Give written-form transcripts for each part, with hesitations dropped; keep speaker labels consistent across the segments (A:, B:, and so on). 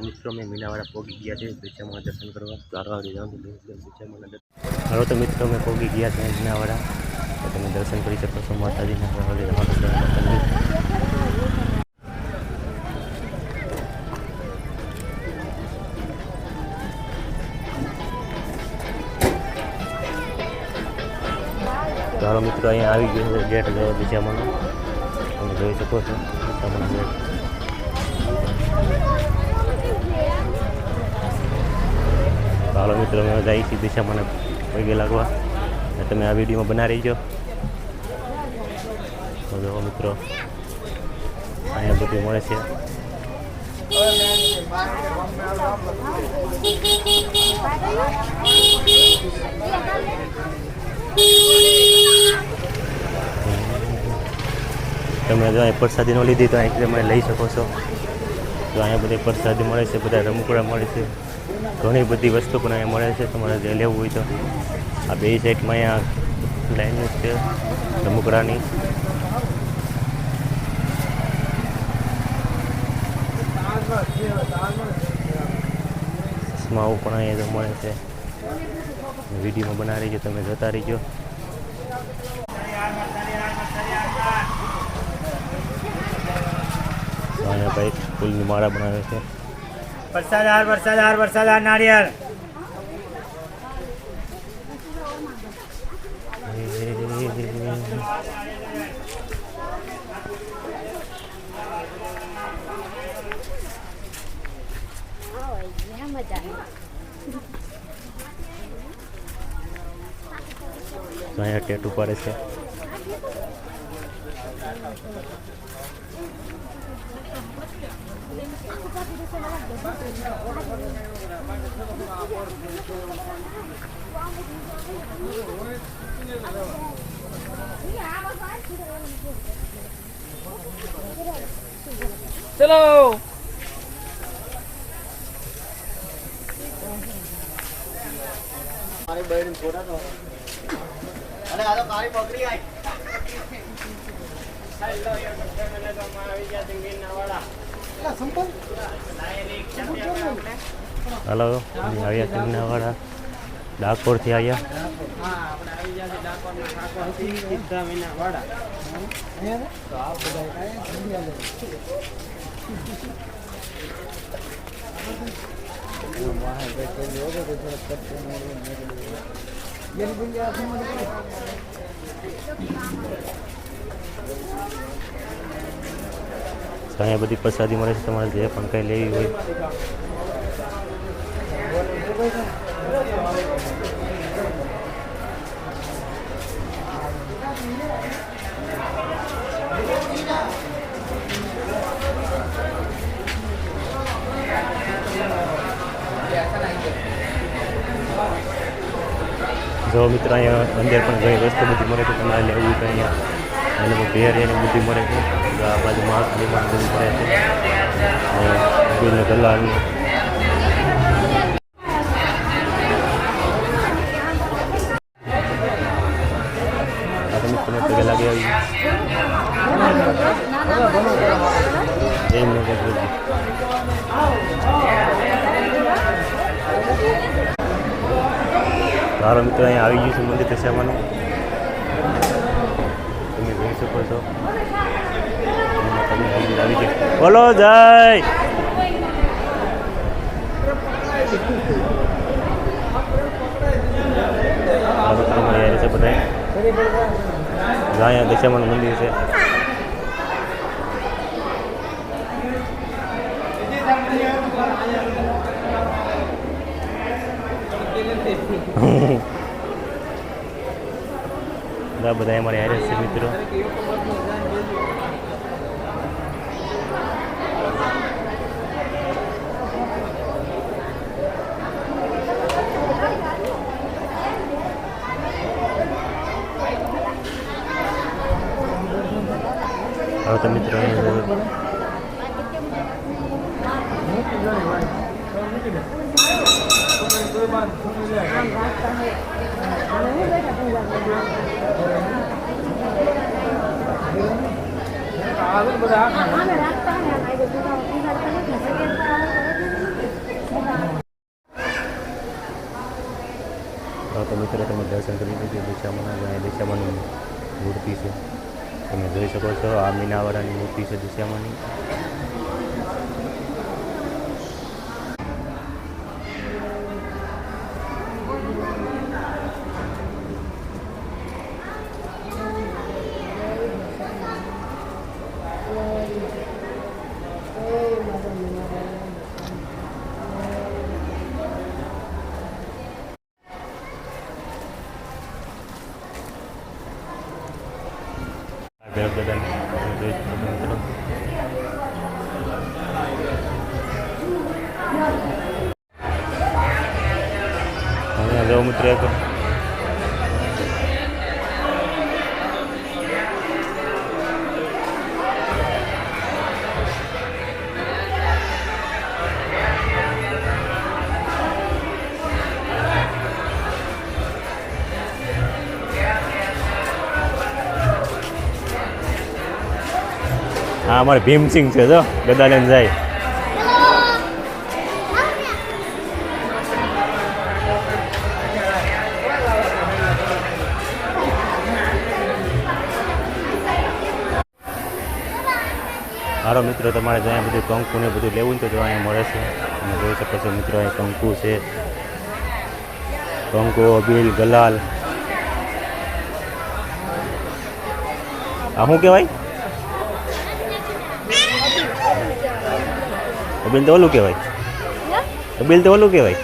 A: મિત્રો મેં મીનાવાડા પોગી ગયા છે પીછામાં દર્શન કરવા ચારવાડી જાઉં પીછામાં હવે તો મિત્રો મેં પોગી ગયા છે મીનાવાડા તો તમે દર્શન કરી શકો છો માતાજીના ચાલો મિત્રો અહીંયા આવી ગયો છે ગેટ પીછામાં તમે જોઈ શકો છો પીછામાં ગેટ ચાલો મિત્રો અમે જઈએ છીએ દિશા મને પગે લાગવા તમે આ વિડીયોમાં બના રહીજો તો જો મિત્રો અહીંયા બધું મળે છે તમે જો અહીં પ્રસાદી ન લીધી તો અહીં તમે લઈ શકો છો તો અહીંયા બધી પ્રસાદી મળે છે બધા રમકડા મળે છે ઘણી બધી વસ્તુ પણ અહીંયા મળે છે તમારે જે લેવું હોય તો આ બે સાઈડમાં અહીંયા લાઈન છે રમકડાની સ્માઉ પણ અહીંયા મળે છે વિડીયોમાં બનાવી રહીજો તમે જોતા રહીજો અહીંયા ભાઈ ફૂલની માળા બનાવે છે
B: વરસાદ નારિયેળ
A: અહીંયા ટેટુ પાડે છે
B: ચલો મારી બહેન ફોટા તો અરે આ તો કાળી પકડી આઈ હેલો યાર બધા મને તો આવી ગયા દિંગી નાવાડા એલા સંપલ
A: હલો આવ્યા મીનાવાડા ડાકોરથી આવ્યા
B: હા આપણે આવી ગયા છે ડાકોરના ઠાકોરથી સીધા મીનાવાડા તો આ બધા
A: અહીંયા બધી પ્રસાદી મળે છે તમારે જે પણ કંઈ લેવી હોય જો મિત્રો અહીંયા અંદર પણ ઘણી વસ્તુ બધી મળે છે તમારે લેવું તો અહીંયા એને ભેર એને બધી મળે છે આ બાજુ માછલી પણ બધી મળે છે ગલાની તમે પગે લાગે આવી સારો મિત્રો અહીંયા આવી ગયું છે મંદિર દશામાનું તમે જોઈ શકો છો આવી ગયું બોલો જય આ મિત્રો મળ્યા છે બધા અહીંયા દશામાનું મંદિર છે બધા અમારે હારે છે મિત્રો હવે તો મિત્રો દર્શન કરી શકીએ. દિશામાની મૂર્તિ છે, તમે જોઈ શકો છો. આ મીનાવાળાની મૂર્તિ છે દિશામાની. જો મિત્રો એક હા અમારે ભીમસિંગ છે જો ગદા લઈને જાય. મારો મિત્રો તમારે જો અહીંયા બધું કંકુ ને બધું લેવું ને તો અહીંયા મળે છે. તમે જોઈ શકો છો મિત્રો અહીંયા કંકુ છે, કંકુ, અબીલ, ગલાલ. આ શું કહેવાય? અબીલ તો ઓલું કહેવાય. અબીલ તો ઓલું કહેવાય.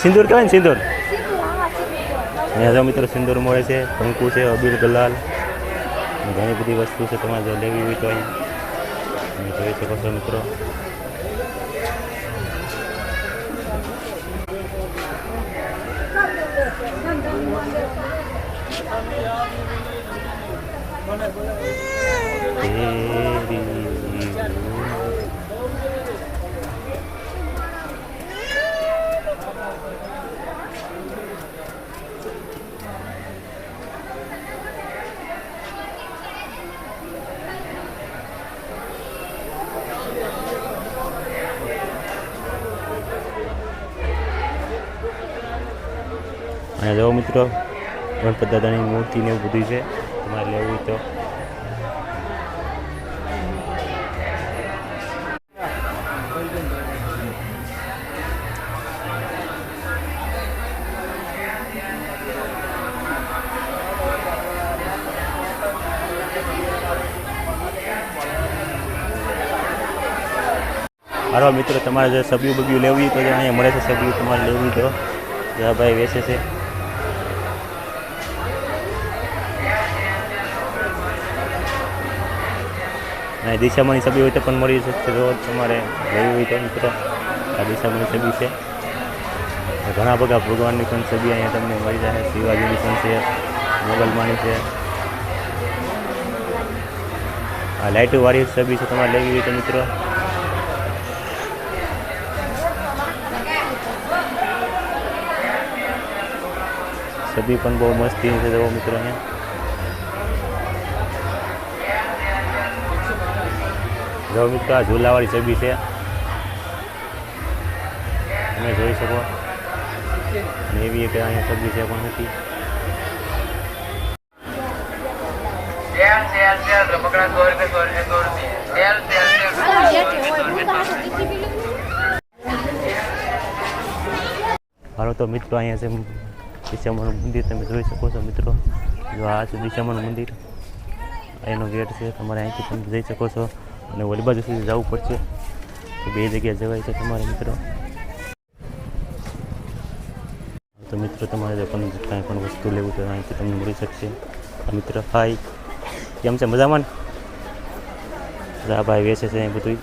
A: સિંદૂર કહેવાય ને, સિંદૂર. અહીંયા જો મિત્રો સિંદૂર મળે છે, કંકુ છે, અબીલ, ગલાલ, ઘણી બધી વસ્તુ છે. તમારે જો લેવી હોય તો અહીંયા તમે જોઈ શકો છો મિત્રો. અહીંયા જો મિત્રો ગણપત દાદાની મૂર્તિ ને એવું બધું છે. તમારે લેવું હોય તો હારો મિત્રો તમારે જો સબ્યું બબ્યું લેવું હોય તો અહીંયા મળે છે. સબ્યું તમારે લેવું હોય તો જ્યાં ભાઈ વેચે છે. અને દિશામાની સબ્જી હોય તો પણ મળી શકશે. જો તમારે લેવી હોય તો મિત્રો આ દિશામાની સબ્જી છે. ઘણા બધા ભગવાનની પણ સબ્જી અહીંયા તમને મળી જાય. શિવાજીની પણ છે, મોગલમાની છે. આ લાઇટોવાળી સબ્જી છે, તમારે લેવી હોય તો મિત્રો સબ્જી પણ બહુ મસ્તી છે. જો મિત્રો અહીંયા જો મિત્રો આ ઝૂલાવાળી સબ્જી છે, તમે જોઈ શકો. અને એવી એક અહીંયા સબ્જી છે પણ નથી. હાલો તો મિત્રો અહીંયા છે દિશામાનું મંદિર, તમે જોઈ શકો છો મિત્રો. જો આ છે દિશામાનું મંદિર, એનો ગેટ છે. તમારે અહીંથી તમે જઈ શકો છો અને ઓલી બાજુ સુધી જવું પડશે. તો બે જગ્યાએ જવાય છે તમારે મિત્રો. તો મિત્રો તમારે પણ કાંઈ પણ વસ્તુ લેવું તો અહીંથી તમને મળી શકશે. મિત્ર હાય, કેમ છે? મજામાં? જા ભાઈ વેચે છે અહીં બધું.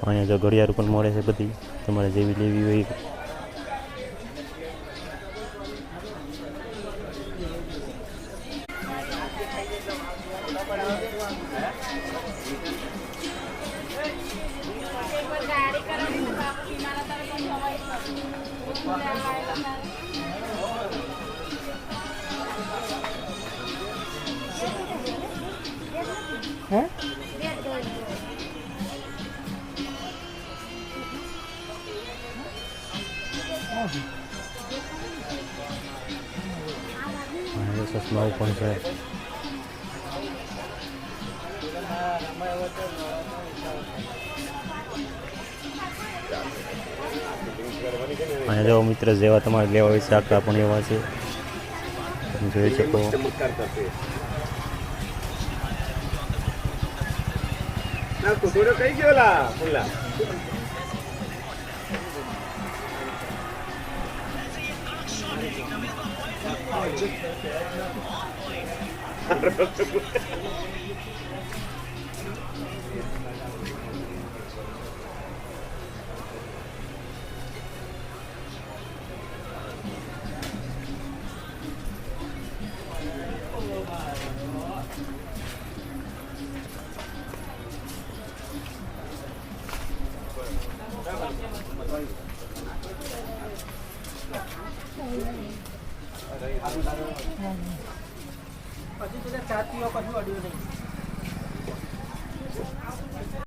A: અહીંયા જો ઘડિયાળ પણ મળે છે બધી, તમારે જેવી લેવી હોય. ચશ્માઓ પણ છે. અહીંયા જો મિત્ર જેવા તમારે લેવા હોય છે આટલા પણ એવા છે, તમે જોઈ શકો.
B: કઈ ગયો લા ફુલ્લા પછી છાતીઓ કશું અડ્યું નહીં.